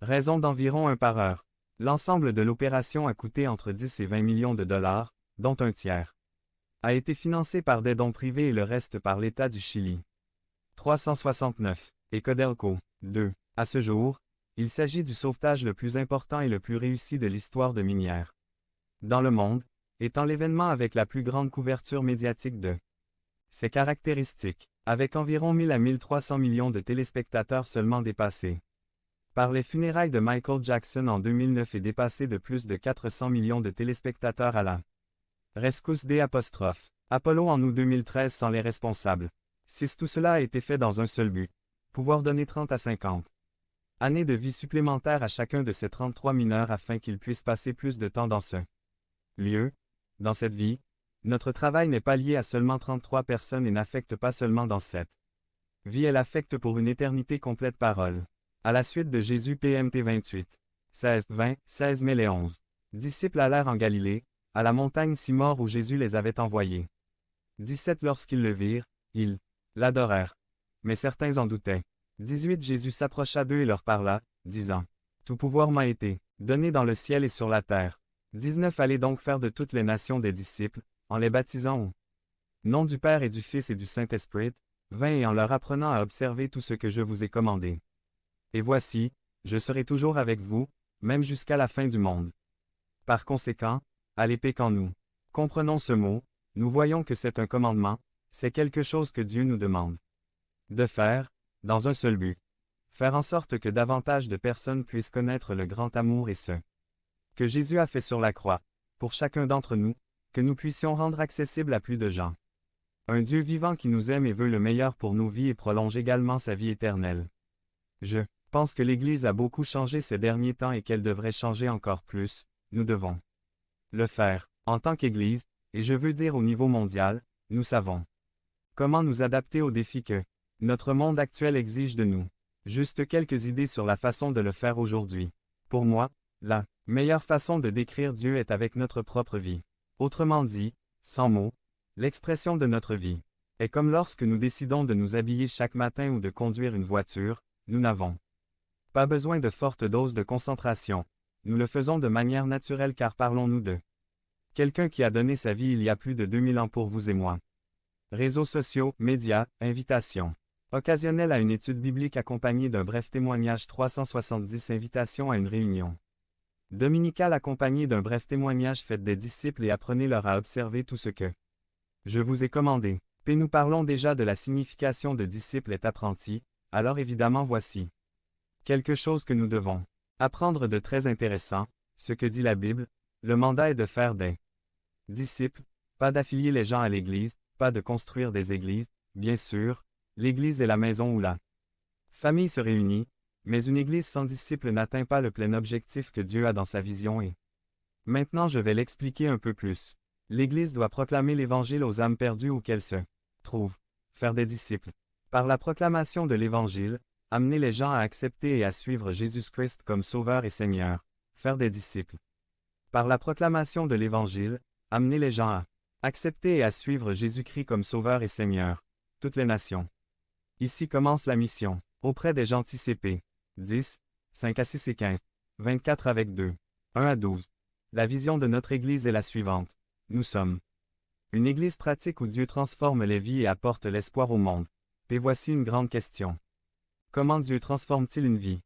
Raison d'environ 1 par heure. L'ensemble de l'opération a coûté entre 10 et 20 millions de dollars, dont un tiers a été financé par des dons privés et le reste par l'État du Chili. 369. Et Codelco. 2. À ce jour, il s'agit du sauvetage le plus important et le plus réussi de l'histoire de minière dans le monde, étant l'événement avec la plus grande couverture médiatique de ses caractéristiques, avec environ 1000 à 1300 millions de téléspectateurs seulement dépassés par les funérailles de Michael Jackson en 2009 et dépassé de plus de 400 millions de téléspectateurs à la rescousse des apostrophes. Apollo en août 2013 sans les responsables. 6. Tout cela a été fait dans un seul but. Pouvoir donner 30 à 50 années de vie supplémentaires à chacun de ces 33 mineurs afin qu'ils puissent passer plus de temps dans ce lieu. Dans cette vie, notre travail n'est pas lié à seulement 33 personnes et n'affecte pas seulement dans cette vie, elle affecte pour une éternité complète. Parole. À la suite de Jésus PMT 28. 16, 20, 16 mai les 11. Disciples allèrent en Galilée, à la montagne Simor où Jésus les avait envoyés. 17. Lorsqu'ils le virent, ils l'adorèrent. Mais certains en doutaient. 18. Jésus s'approcha d'eux et leur parla, disant, tout pouvoir m'a été donné dans le ciel et sur la terre. 19. Allez donc faire de toutes les nations des disciples, en les baptisant au nom du Père et du Fils et du Saint-Esprit, 20. Et en leur apprenant à observer tout ce que je vous ai commandé. Et voici, je serai toujours avec vous, même jusqu'à la fin du monde. Par conséquent, à l'épée quand nous comprenons ce mot, nous voyons que c'est un commandement, c'est quelque chose que Dieu nous demande de faire, dans un seul but. Faire en sorte que davantage de personnes puissent connaître le grand amour et ce que Jésus a fait sur la croix, pour chacun d'entre nous, que nous puissions rendre accessible à plus de gens. Un Dieu vivant qui nous aime et veut le meilleur pour nos vies et prolonge également sa vie éternelle. Je pense que l'Église a beaucoup changé ces derniers temps et qu'elle devrait changer encore plus, nous devons le faire, en tant qu'Église, et je veux dire au niveau mondial, nous savons comment nous adapter aux défis que notre monde actuel exige de nous. Juste quelques idées sur la façon de le faire aujourd'hui. Pour moi, la meilleure façon de décrire Dieu est avec notre propre vie. Autrement dit, sans mots, l'expression de notre vie est comme lorsque nous décidons de nous habiller chaque matin ou de conduire une voiture, nous n'avons pas besoin de fortes doses de concentration. Nous le faisons de manière naturelle car parlons-nous de quelqu'un qui a donné sa vie il y a plus de 2000 ans pour vous et moi. Réseaux sociaux, médias, invitations. Occasionnel à une étude biblique accompagnée d'un bref témoignage. 370 invitations à une réunion dominicale accompagnée d'un bref témoignage. Faites des disciples et apprenez-leur à observer tout ce que je vous ai commandé. Puis nous parlons déjà de la signification de disciple est apprenti, alors évidemment voici quelque chose que nous devons apprendre de très intéressant, ce que dit la Bible, le mandat est de faire des disciples, pas d'affilier les gens à l'Église, pas de construire des églises, bien sûr, l'Église est la maison où la famille se réunit, mais une Église sans disciples n'atteint pas le plein objectif que Dieu a dans sa vision et maintenant je vais l'expliquer un peu plus. L'Église doit proclamer l'Évangile aux âmes perdues où qu'elles se trouvent, faire des disciples. Par la proclamation de l'Évangile, amener les gens à accepter et à suivre Jésus-Christ comme Sauveur et Seigneur, faire des disciples. Par la proclamation de l'Évangile, amener les gens à accepter et à suivre Jésus-Christ comme Sauveur et Seigneur, toutes les nations. Ici commence la mission, auprès des gentils CP. 10, 5 à 6 et 15, 24 avec 2, 1 à 12. La vision de notre Église est la suivante. Nous sommes une Église pratique où Dieu transforme les vies et apporte l'espoir au monde. Et voici une grande question. Comment Dieu transforme-t-il une vie?